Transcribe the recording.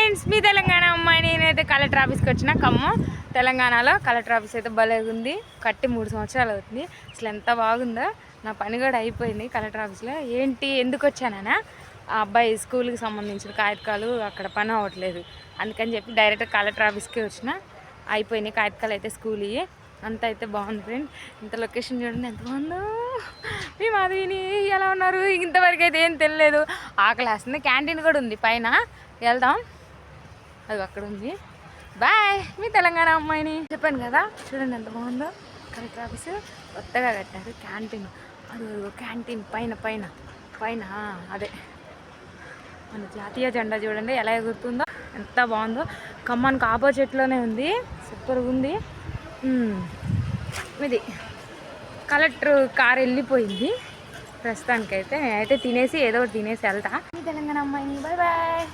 Friends, మీ తెలంగాణ అమ్మాయి. నేనైతే collector ఆఫీస్కి వచ్చిన ఖమ్మం తెలంగాణలో. కలెక్టర్ ఆఫీస్ అయితే భలే ఉంది. కట్టి 3 సంవత్సరాలు అవుతుంది. అసలు ఎంత బాగుందో. నా పని కూడా అయిపోయింది కలెక్టర్ ఆఫీస్లో. ఏంటి ఎందుకు వచ్చానా, ఆ అబ్బాయి స్కూల్కి సంబంధించిన కాగితాలు అక్కడ పని అవ్వట్లేదు, అందుకని చెప్పి డైరెక్ట్ కలెక్టర్ ఆఫీస్కి వచ్చిన. అయిపోయినాయి కాగితాలు అయితే స్కూల్ ఇవి. అంత అయితే బాగుంది ఫ్రెండ్. ఇంత లొకేషన్ చూడండి ఎంత బాగుందో. మీ మాధవిని ఎలా ఉన్నారు? ఇంతవరకు అయితే ఏం తెలియలేదు. ఆకలి వేస్తుంది. క్యాంటీన్ కూడా ఉంది పైన, వెళ్దాం. అది అక్కడ ఉంది. బాయ్. మీ తెలంగాణ అమ్మాయిని చెప్పాను కదా. చూడండి ఎంత బాగుందో. కలెక్టర్ ఆఫీస్ కొత్తగా కట్టారు. క్యాంటీన్, అది క్యాంటీన్ పైన పైన పైన అదే మన జాతీయ జెండా చూడండి ఎలా ఎగురుతుందో, ఎంత బాగుందో. ఖమ్మానికి ఆపోజిట్లోనే ఉంది. సూపర్గా ఉంది. ఇది కలెక్టర్ కార్ వెళ్ళిపోయింది ప్రస్తుతానికైతే. నేనైతే తినేసి ఏదో ఒకటి తినేసి వెళ్తా. మీ తెలంగాణ అమ్మాయిని. Bye bye.